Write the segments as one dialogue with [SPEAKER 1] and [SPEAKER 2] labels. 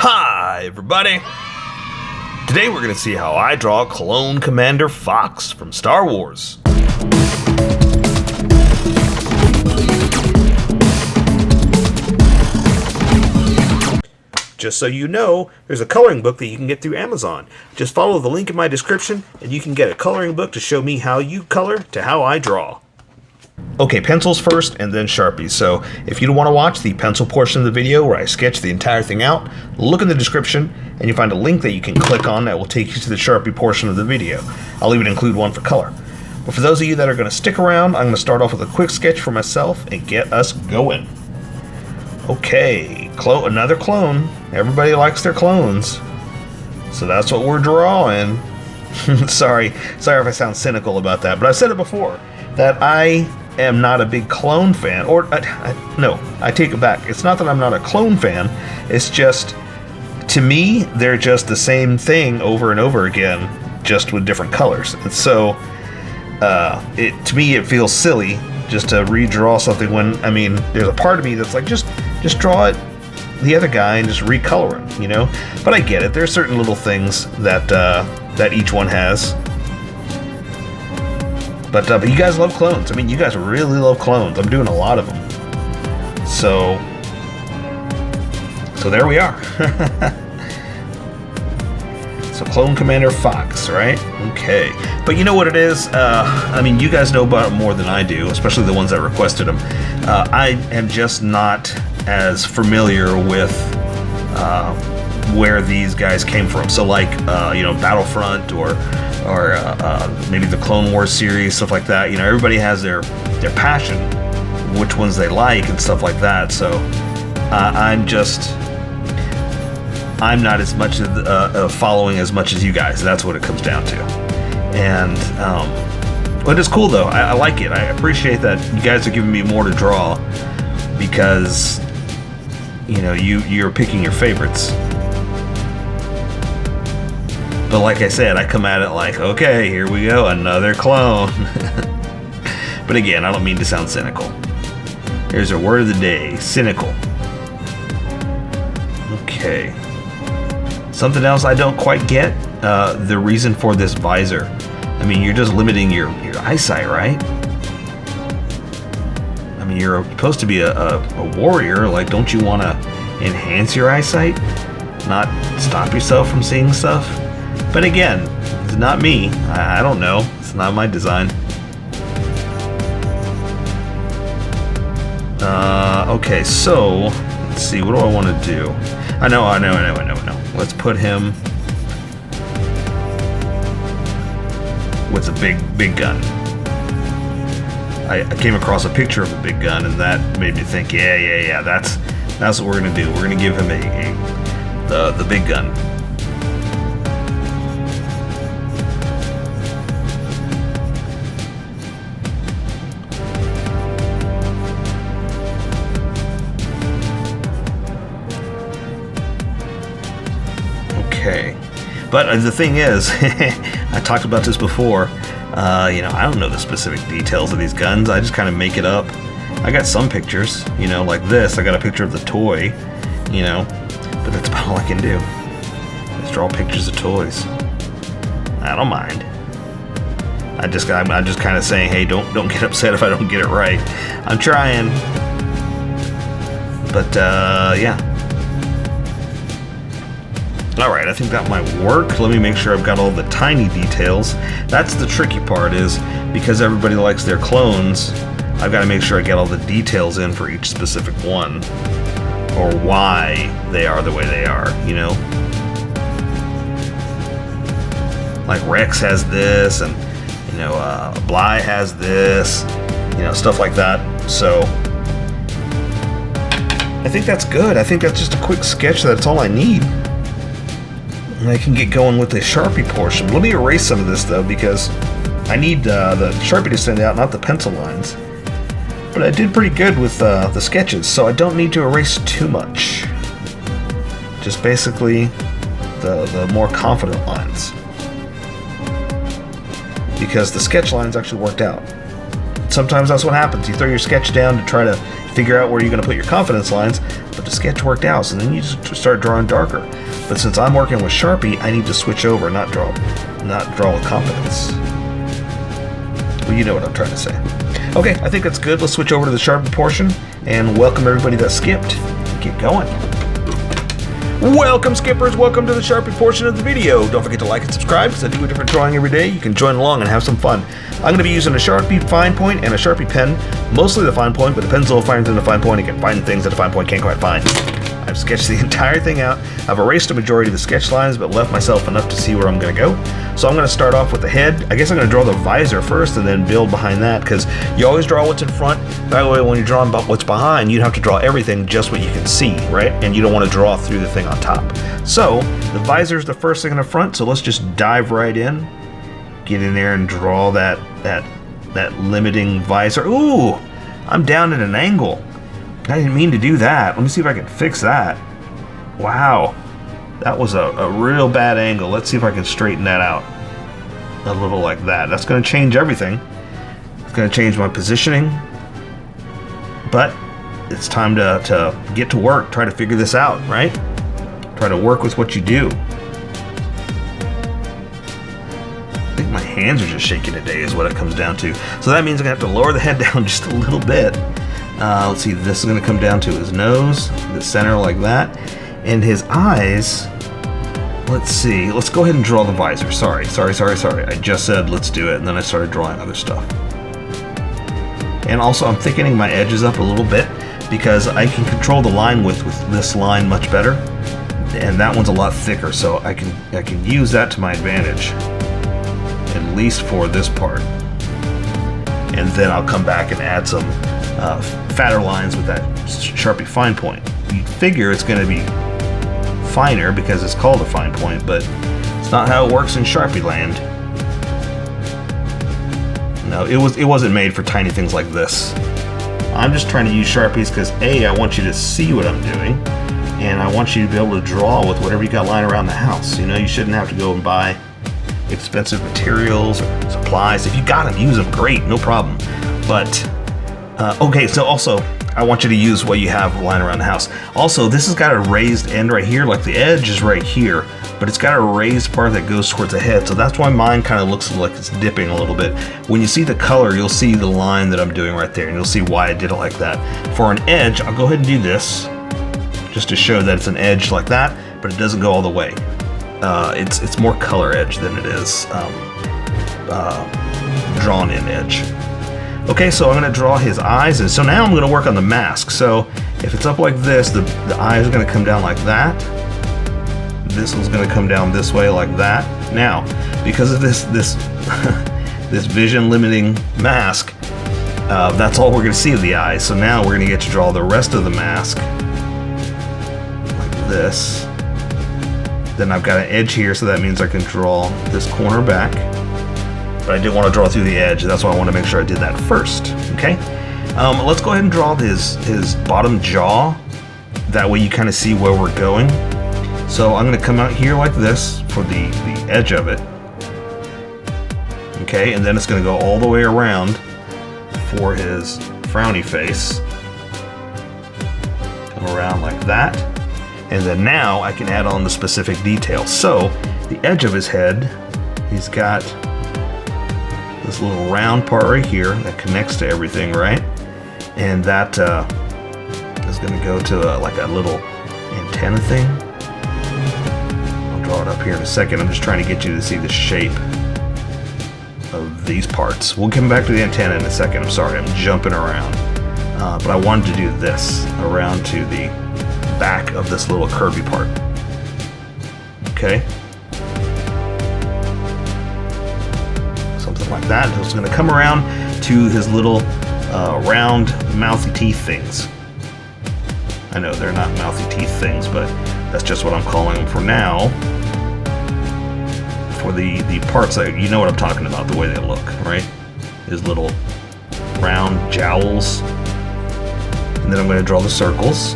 [SPEAKER 1] Hi, everybody! Today we're going to see how I draw Clone Commander Fox from Star Wars. Just so you know, there's a coloring book that you can get through Amazon. Just follow the link in my description and you can get a coloring book to show me how you color to how I draw. Okay, pencils first and then Sharpies. So if you don't want to watch the pencil portion of the video where I sketch the entire thing out, look in the description and you'll find a link that you can click on that will take you to the Sharpie portion of the video. I'll even include one for color. But for those of you that are going to stick around, I'm going to start off with a quick sketch for myself and get us going. Okay, another clone. Everybody likes their clones. So that's what we're drawing. Sorry if I sound cynical about that, but I've said it before, that I am not a big clone fan, or no, I take it back. It's not that I'm not a clone fan, it's just, to me, they're just the same thing over and over again, just with different colors. And so, to me, it feels silly just to redraw something when, I mean, there's a part of me that's like, just draw it the other guy and just recolor him, you know? But I get it, there's certain little things that, that each one has. But you guys love clones. I mean, you guys really love clones. I'm doing a lot of them. So there we are. So Clone Commander Fox, right? Okay. But you know what it is? I mean, you guys know about it more than I do, especially the ones that requested them. I am just not as familiar with where these guys came from. So like, you know, Battlefront or maybe the Clone Wars series, stuff like that. You know, everybody has their passion, which ones they like and stuff like that. So I'm not as much following as much as you guys. That's what it comes down to. And but it's cool though. I like it. I appreciate that you guys are giving me more to draw because, you know, you're picking your favorites. But like I said, I come at it like, okay, here we go, another clone. But again, I don't mean to sound cynical. Here's our word of the day, cynical. Okay. Something else I don't quite get, the reason for this visor. I mean, you're just limiting your eyesight, right? I mean, you're supposed to be a warrior. Like, don't you want to enhance your eyesight? Not stop yourself from seeing stuff? But again, it's not me. I don't know. It's not my design. Okay, so let's see. What do I want to do? I know. Let's put him with a big gun. I came across a picture of a big gun, and that made me think, yeah. That's what we're gonna do. We're gonna give him the big gun. Okay, but the thing is, I talked about this before, you know, I don't know the specific details of these guns. I just kind of make it up. I got some pictures, you know, like this. I got a picture of the toy, you know, but that's about all I can do. Just draw pictures of toys. I don't mind. I'm just kind of saying, hey, don't get upset if I don't get it right. I'm trying. But yeah. Alright, I think that might work. Let me make sure I've got all the tiny details. That's the tricky part, is because everybody likes their clones, I've got to make sure I get all the details in for each specific one, or why they are the way they are, you know? Like Rex has this, and, you know, Bly has this, you know, stuff like that. So I think that's good. I think that's just a quick sketch. That's all I need. And I can get going with the Sharpie portion. Let me erase some of this though, because I need the Sharpie to stand out, not the pencil lines. But I did pretty good with the sketches, so I don't need to erase too much. Just basically the more confident lines. Because the sketch lines actually worked out. Sometimes that's what happens. You throw your sketch down to try to figure out where you're going to put your confidence lines, but the sketch worked out, so then you just start drawing darker. But since I'm working with Sharpie, I need to switch over, not draw with confidence. Well, you know what I'm trying to say. Okay, I think that's good. Let's switch over to the Sharpie portion and welcome everybody that skipped. Get going. Welcome, skippers. Welcome to the Sharpie portion of the video. Don't forget to like and subscribe because I do a different drawing every day. You can join along and have some fun. I'm going to be using a Sharpie fine point and a Sharpie pen, mostly the fine point, but the pencil finds in the fine point. It can find things that the fine point can't quite find. I've sketched the entire thing out. I've erased a majority of the sketch lines, but left myself enough to see where I'm going to go. So I'm going to start off with the head. I guess I'm going to draw the visor first and then build behind that, because you always draw what's in front. That way, when you're drawing about what's behind, you'd have to draw everything just what you can see, right? And you don't want to draw through the thing on top. So the visor is the first thing in the front. So let's just dive right in, get in there and draw that limiting visor. Ooh, I'm down at an angle. I didn't mean to do that. Let me see if I can fix that. Wow, that was a real bad angle. Let's see if I can straighten that out a little like that. That's going to change everything. It's going to change my positioning. But it's time to get to work, try to figure this out, right? Try to work with what you do. I think my hands are just shaking today is what it comes down to. So that means I'm going to have to lower the head down just a little bit. Let's see, this is going to come down to his nose, the center like that, and his eyes. Let's see, let's go ahead and draw the visor. Sorry. I just said let's do it, and then I started drawing other stuff. And also I'm thickening my edges up a little bit because I can control the line width with this line much better, and that one's a lot thicker, so I can use that to my advantage, at least for this part. And then I'll come back and add some fatter lines with that Sharpie fine point. You'd figure it's going to be finer because it's called a fine point, but it's not how it works in Sharpie land. No, it wasn't made for tiny things like this. I'm just trying to use Sharpies because A, I want you to see what I'm doing, and I want you to be able to draw with whatever you got lying around the house. You know, you shouldn't have to go and buy expensive materials or supplies. If you got them, use them, great, no problem. But okay, so also I want you to use what you have lying around the house. Also, this has got a raised end right here, like the edge is right here, but it's got a raised part that goes towards the head, so that's why mine kind of looks like it's dipping a little bit. When you see the color, you'll see the line that I'm doing right there, and you'll see why I did it like that. For an edge, I'll go ahead and do this, just to show that it's an edge like that, but it doesn't go all the way. It's more color edge than it is drawn in edge. Okay, so I'm going to draw his eyes, and so now I'm going to work on the mask. So if it's up like this, the eyes are going to come down like that. This one's going to come down this way like that. Now, because of this this vision limiting mask, that's all we're going to see of the eyes. So now we're going to get to draw the rest of the mask like this. Then I've got an edge here, so that means I can draw this corner back. But I didn't want to draw through the edge, that's why I want to make sure I did that first, okay? Let's go ahead and draw his bottom jaw. That way you kind of see where we're going. So I'm going to come out here like this for the edge of it. Okay, and then it's going to go all the way around for his frowny face. Come around like that. And then now I can add on the specific details. So the edge of his head, he's got this little round part right here that connects to everything, right? And that is going to go to like a little antenna thing. I'll draw it up here in a second. I'm just trying to get you to see the shape of these parts. We'll come back to the antenna in a second. I'm sorry, I'm jumping around. But I wanted to do this around to the back of this little curvy part. Okay? Like that. It's going to come around to his little round mouthy teeth things. I know they're not mouthy teeth things, but that's just what I'm calling them for now. For the parts that you know what I'm talking about, the way they look, right? His little round jowls. And then I'm going to draw the circles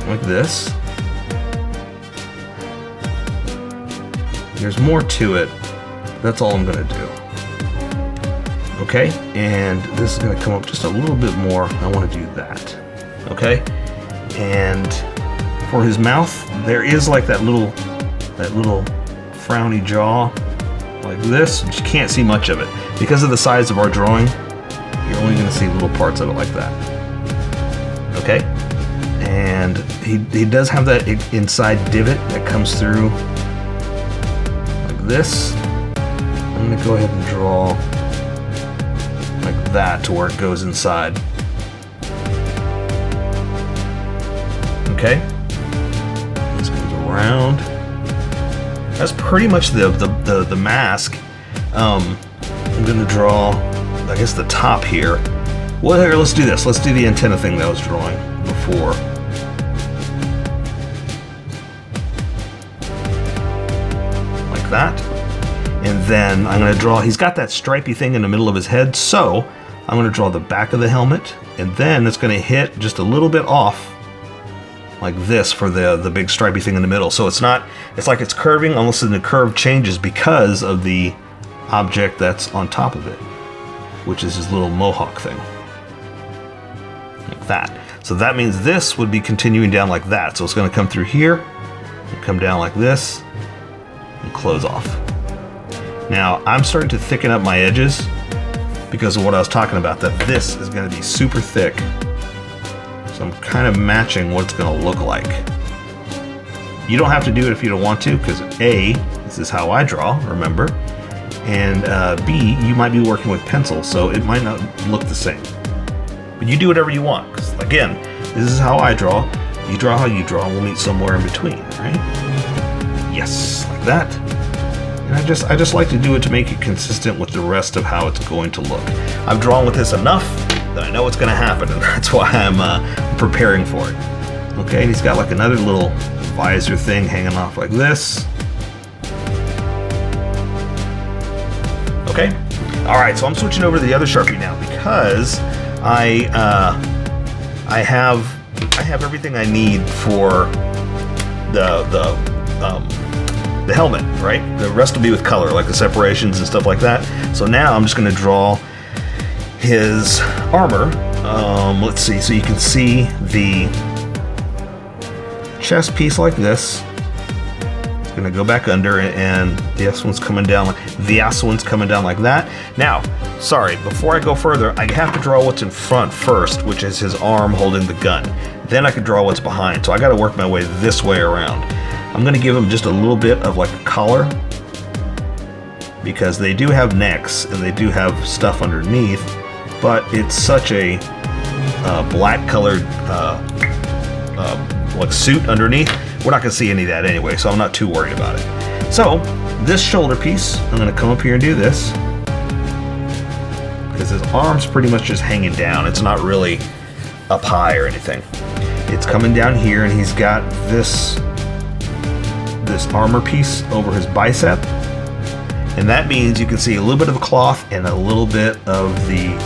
[SPEAKER 1] like this. There's more to it. That's all I'm going to do. Okay, and this is going to come up just a little bit more. I want to do that. Okay, and for his mouth, there is like that little frowny jaw, like this. You can't see much of it because of the size of our drawing. You're only going to see little parts of it like that. Okay, and he does have that inside divot that comes through like this. I'm going to go ahead and draw like that to where it goes inside. Okay, this goes around. That's pretty much the mask. I'm gonna draw, I guess, the top here. Well, here, let's do this. Let's do the antenna thing that I was drawing before. Like that. And then I'm gonna draw, he's got that stripy thing in the middle of his head, so I'm gonna draw the back of the helmet, and then it's gonna hit just a little bit off like this for the big stripy thing in the middle. So it's like it's curving, almost, and the curve changes because of the object that's on top of it, which is his little mohawk thing. Like that. So that means this would be continuing down like that. So it's going to come through here, and come down like this, and close off. Now I'm starting to thicken up my edges because of what I was talking about, that this is going to be super thick. So I'm kind of matching what it's going to look like. You don't have to do it if you don't want to, because A, this is how I draw, remember, and B, you might be working with pencil, so it might not look the same. But you do whatever you want, because again, this is how I draw. You draw how you draw, and we'll meet somewhere in between, right? Yes, like that. And I just like to do it to make it consistent with the rest of how it's going to look. I've drawn with this enough that I know what's going to happen, and that's why I'm preparing for it. Okay, and he's got like another little visor thing hanging off like this. Okay, all right, so I'm switching over to the other Sharpie now because I have everything I need for the helmet, right? The rest will be with color, like the separations and stuff like that. So now I'm just going to draw his armor. Let's see, so you can see the chest piece like this. It's going to go back under, and this one's coming down like that. Now, sorry, before I go further, I have to draw what's in front first, which is his arm holding the gun. Then I can draw what's behind, so I got to work my way this way around. I'm going to give him just a little bit of like a collar, because they do have necks and they do have stuff underneath, but it's such a black colored like suit underneath. We're not going to see any of that anyway, so I'm not too worried about it. So this shoulder piece, I'm going to come up here and do this, because his arm's pretty much just hanging down. It's not really up high or anything. It's coming down here, and he's got this armor piece over his bicep, and that means you can see a little bit of the cloth and a little bit of the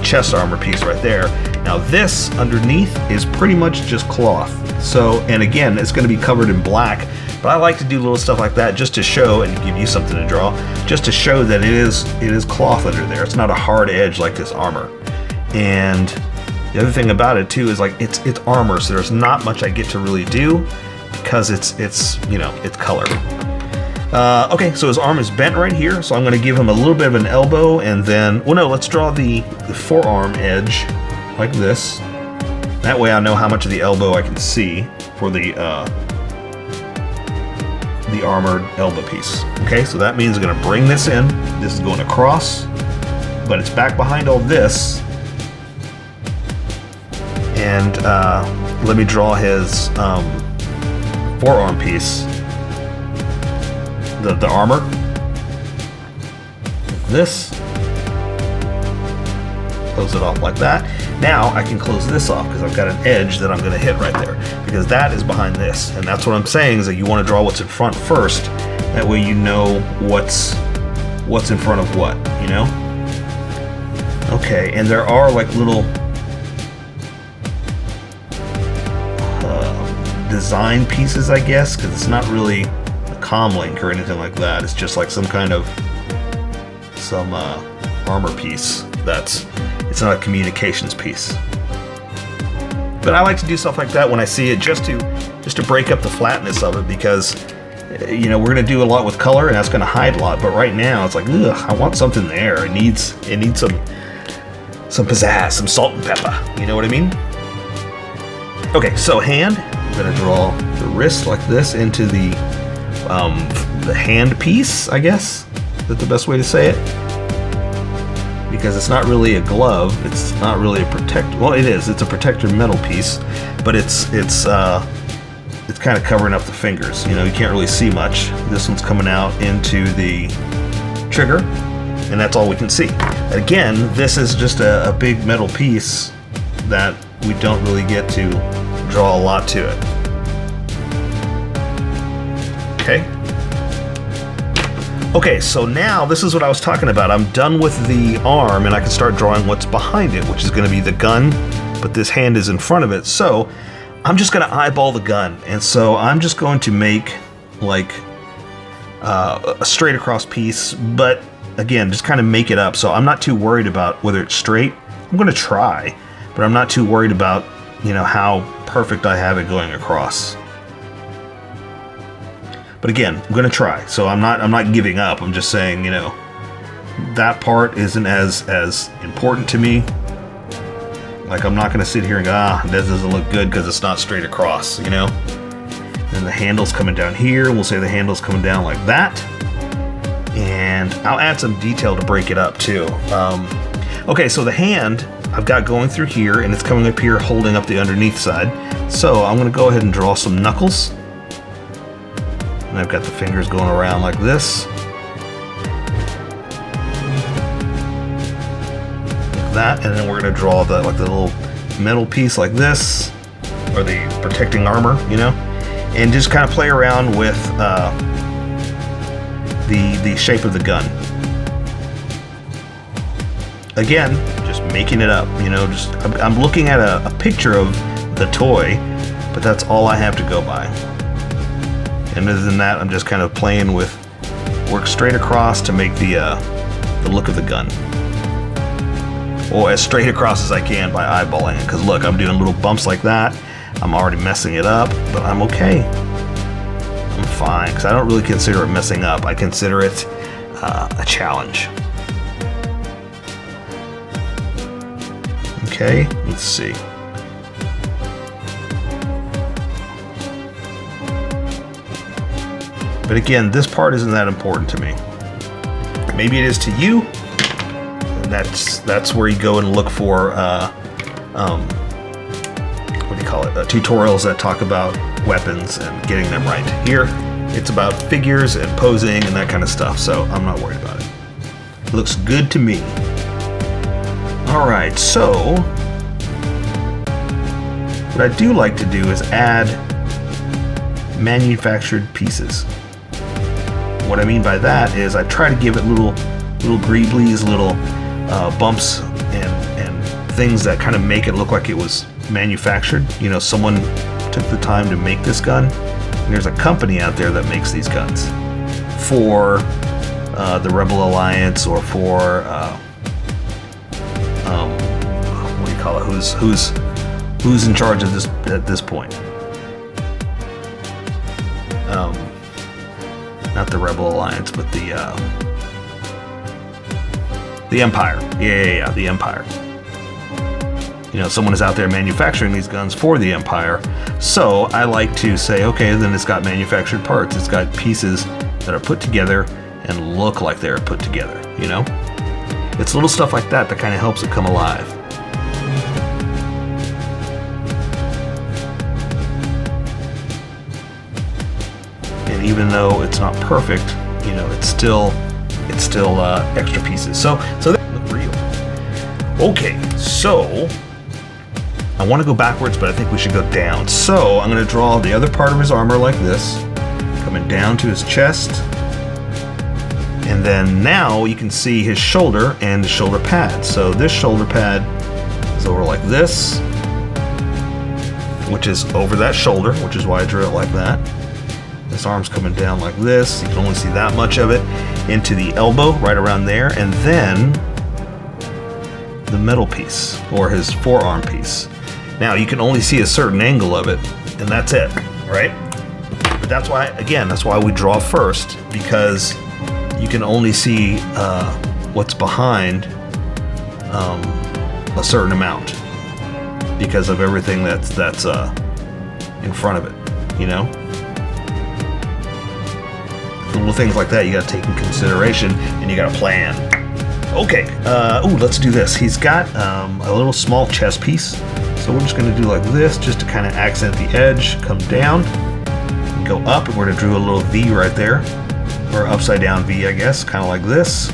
[SPEAKER 1] chest armor piece right there. Now this underneath is pretty much just cloth. So, and again, it's going to be covered in black, but I like to do little stuff like that just to show, and give you something to draw, just to show that it is cloth under there. It's not a hard edge like this armor. And the other thing about it too is, like, it's armor, so there's not much I get to really do because it's you know, it's color. Okay, so his arm is bent right here, so I'm going to give him a little bit of an elbow, and then, well, no, let's draw the forearm edge like this. That way I know how much of the elbow I can see for the armored elbow piece. Okay, so that means I'm going to bring this in. This is going across, but it's back behind all this. And let me draw his forearm piece. The armor, like this, close it off like that. Now I can close this off because I've got an edge that I'm going to hit right there, because that is behind this, and that's what I'm saying, is that you want to draw what's in front first. That way you know what's in front of what, you know? Okay, and there are like little design pieces, I guess, because it's not really comm link or anything like that. It's just like some armor piece. It's not a communications piece. But I like to do stuff like that when I see it, just to break up the flatness of it, because you know, we're gonna do a lot with color and that's gonna hide a lot. But right now it's like, ugh, I want something there. It needs some pizzazz, some salt and pepper. You know what I mean? Okay, so hand. I'm gonna draw the wrist like this into the hand piece, I guess. Is that the best way to say it? Because it's not really a glove. It's not really a protector. Well, it is. It's a protector metal piece, but it's kind of covering up the fingers. You know, you can't really see much. This one's coming out into the trigger, and that's all we can see. Again, this is just a big metal piece that we don't really get to draw a lot to it. Okay, so now this is what I was talking about. I'm done with the arm and I can start drawing what's behind it, which is going to be the gun, but this hand is in front of it. So I'm just going to eyeball the gun, and so I'm just going to make like a straight across piece, but again, just kind of make it up. So I'm not too worried about whether it's straight. I'm going to try, but I'm not too worried about, you know, how perfect I have it going across. But again, I'm going to try. So I'm not giving up. I'm just saying, you know, that part isn't as important to me. Like, I'm not going to sit here and go, this doesn't look good because it's not straight across, you know? And the handle's coming down here. We'll say the handle's coming down like that. And I'll add some detail to break it up too. Okay, so the hand I've got going through here, and it's coming up here holding up the underneath side. So I'm going to go ahead and draw some knuckles. And I've got the fingers going around like this. That, and then we're going to draw the little metal piece like this, or the protecting armor, you know, and just kind of play around with the shape of the gun. Again, just making it up, you know. Just I'm looking at a picture of the toy, but that's all I have to go by. And other than that, I'm just kind of playing with work straight across to make the look of the gun. Or as straight across as I can by eyeballing it, because look, I'm doing little bumps like that. I'm already messing it up, but I'm okay. I'm fine, because I don't really consider it messing up. I consider it a challenge. Okay, let's see. But again, this part isn't that important to me. Maybe it is to you. That's where you go and look for what do you call it? Tutorials that talk about weapons and getting them right. Here, it's about figures and posing and that kind of stuff, so I'm not worried about it. It looks good to me. All right, so what I do like to do is add manufactured pieces. What I mean by that is I try to give it little greeblies, little bumps and things that kind of make it look like it was manufactured. You know, someone took the time to make this gun, and there's a company out there that makes these guns for the Rebel Alliance, or for what do you call it? Who's in charge of this at this point? Not the Rebel Alliance, but the Empire. Yeah, the Empire. You know, someone is out there manufacturing these guns for the Empire. So I like to say, okay, then it's got manufactured parts. It's got pieces that are put together and look like they're put together, you know? It's little stuff like that that kind of helps it come alive. And even though it's not perfect, you know, it's still extra pieces. So they look real. Okay, so I want to go backwards, but I think we should go down. So I'm going to draw the other part of his armor like this, coming down to his chest. And then now you can see his shoulder and the shoulder pad. So this shoulder pad is over like this, which is over that shoulder, which is why I drew it like that. This arm's coming down like this. You can only see that much of it, into the elbow, right around there, and then the metal piece, or his forearm piece. Now you can only see a certain angle of it, and that's it, right? But that's why, again, that's why we draw first, because you can only see what's behind a certain amount because of everything that's in front of it, you know? Little things like that you got to take in consideration, and you got to plan. Okay, let's do this. He's got a little small chess piece, so we're just going to do like this, just to kind of accent the edge. Come down, and go up, and we're going to draw a little V right there, or upside down V, I guess, kind of like this,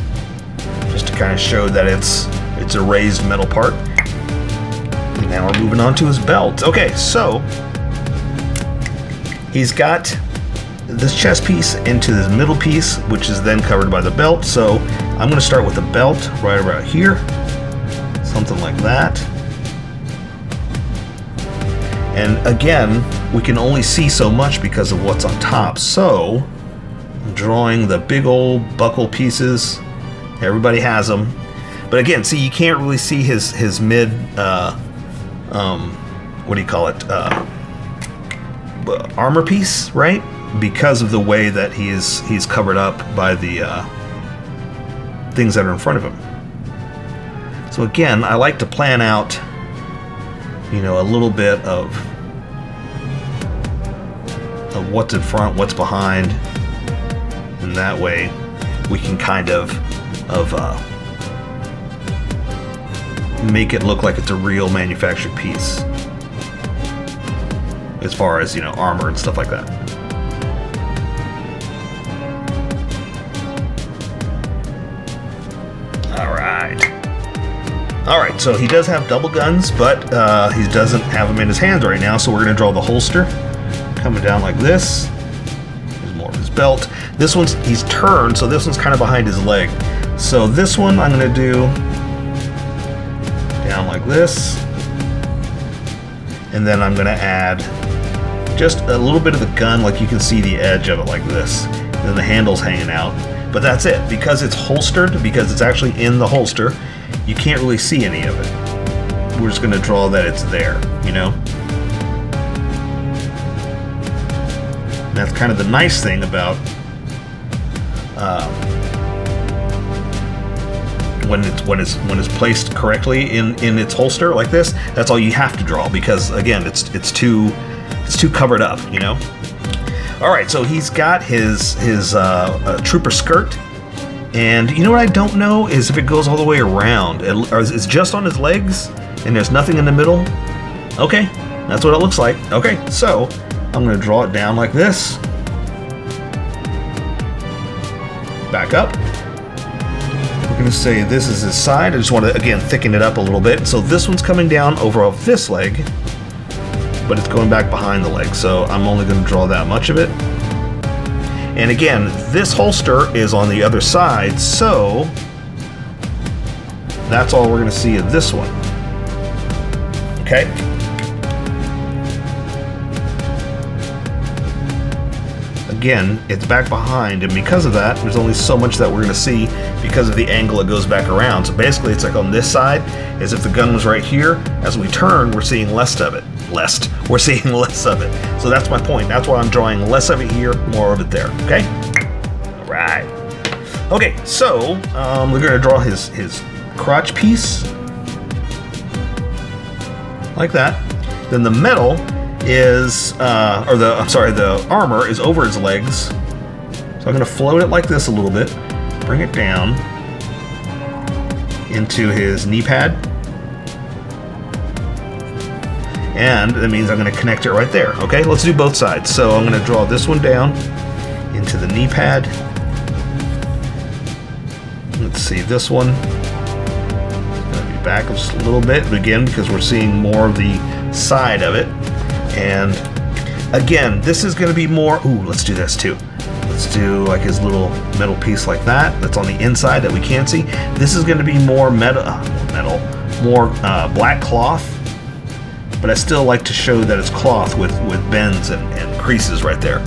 [SPEAKER 1] just to kind of show that it's a raised metal part. And now we're moving on to his belt. Okay, so he's got this chest piece into this middle piece, which is then covered by the belt. So I'm going to start with the belt right about here, something like that. And again, we can only see so much because of what's on top. So I'm drawing the big old buckle pieces. Everybody has them, but again, see, you can't really see his mid what do you call it, armor piece, right? Because of the way that he's covered up by the things that are in front of him. So again, I like to plan out, you know, a little bit of what's in front, what's behind, and that way we can kind of make it look like it's a real manufactured piece, as far as, you know, armor and stuff like that. Alright, so he does have double guns, but he doesn't have them in his hands right now, so we're going to draw the holster coming down like this. There's more of his belt. This one's, he's turned, so this one's kind of behind his leg. So this one I'm going to do down like this, and then I'm going to add just a little bit of the gun, like you can see the edge of it like this, and then the handle's hanging out. But that's it. Because it's holstered, because it's actually in the holster, you can't really see any of it. We're just going to draw that it's there, you know? And that's kind of the nice thing about when it's placed correctly in its holster like this. That's all you have to draw, because again, it's too covered up, you know? All right, so he's got his trooper skirt. And you know what I don't know is if it goes all the way around, or it's just on his legs and there's nothing in the middle. Okay, that's what it looks like. Okay, so I'm going to draw it down like this. Back up. We're going to say this is his side. I just want to, again, thicken it up a little bit. So this one's coming down over off this leg, but it's going back behind the leg. So I'm only going to draw that much of it. And again, this holster is on the other side, so that's all we're going to see of this one. Okay? Again, it's back behind, and because of that, there's only so much that we're going to see because of the angle it goes back around. So basically, it's like on this side, as if the gun was right here. As we turn, we're seeing less of it. We're seeing less of it. So that's my point. That's why I'm drawing less of it here, more of it there. Okay? All right. Okay, so we're going to draw his crotch piece like that. Then the metal is, the armor is over his legs. So I'm going to float it like this a little bit, bring it down into his knee pad. And that means I'm going to connect it right there. Okay, let's do both sides. So I'm going to draw this one down into the knee pad. Let's see, this one. It's going to be back just a little bit, but again, because we're seeing more of the side of it. And again, this is going to be more, let's do this too. Let's do like his little metal piece like that. That's on the inside that we can't see. This is going to be more more black cloth. But I still like to show that it's cloth with bends and creases right there.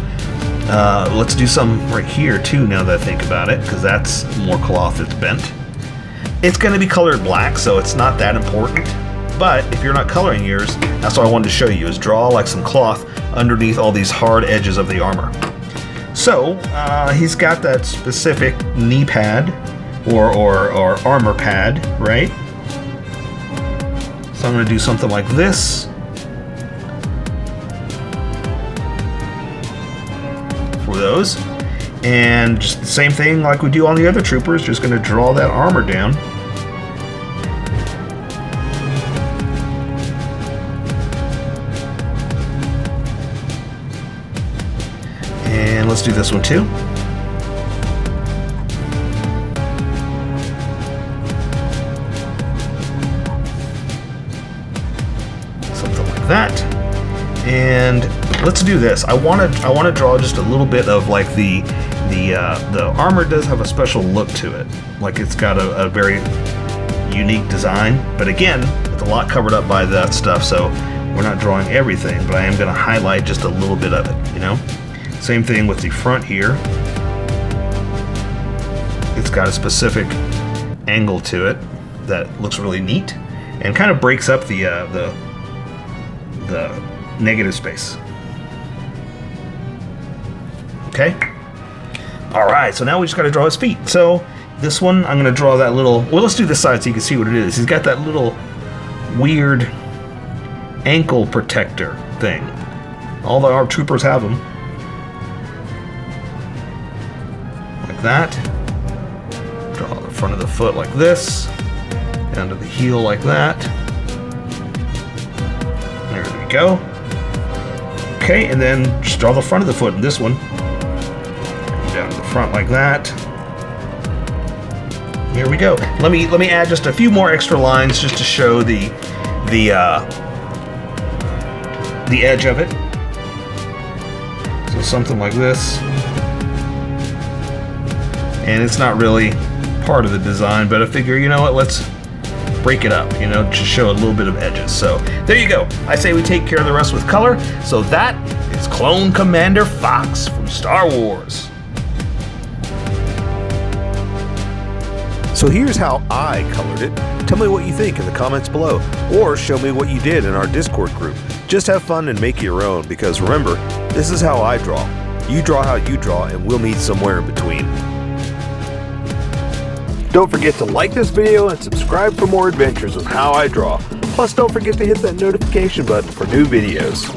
[SPEAKER 1] Let's do some right here too, now that I think about it, because that's more cloth that's bent. It's going to be colored black, so it's not that important. But if you're not coloring yours, that's what I wanted to show you, is draw like some cloth underneath all these hard edges of the armor. So he's got that specific knee pad or armor pad, right? So I'm going to do something like this. For those. And just the same thing like we do on the other troopers, just going to draw that armor down. And let's do this one too. Something like that. And let's do this. I want to draw just a little bit of like the armor does have a special look to it. Like it's got a very unique design, but again, it's a lot covered up by that stuff, so we're not drawing everything, but I am going to highlight just a little bit of it, you know? Same thing with the front here. It's got a specific angle to it that looks really neat and kind of breaks up the negative space. Okay? Alright, so now we just got to draw his feet. So this one, I'm going to draw that little... Well, let's do this side so you can see what it is. He's got that little weird ankle protector thing. All the ARB troopers have them. Like that. Draw the front of the foot like this. Down to the heel like that. There we go. Okay, and then just draw the front of the foot in this one. Down to the front like that. Here we go. Let me add just a few more extra lines just to show the edge of it. So something like this. And it's not really part of the design, but I figure, you know what, let's break it up, you know, just show a little bit of edges. So there you go. I say we take care of the rest with color. So that is Clone Commander Fox from Star Wars.
[SPEAKER 2] So here's how I colored it. Tell me what you think in the comments below, or show me what you did in our Discord group. Just have fun and make it your own, because remember, this is how I draw. You draw how you draw, and we'll meet somewhere in between. Don't forget to like this video and subscribe for more adventures with How I Draw. Plus, don't forget to hit that notification button for new videos.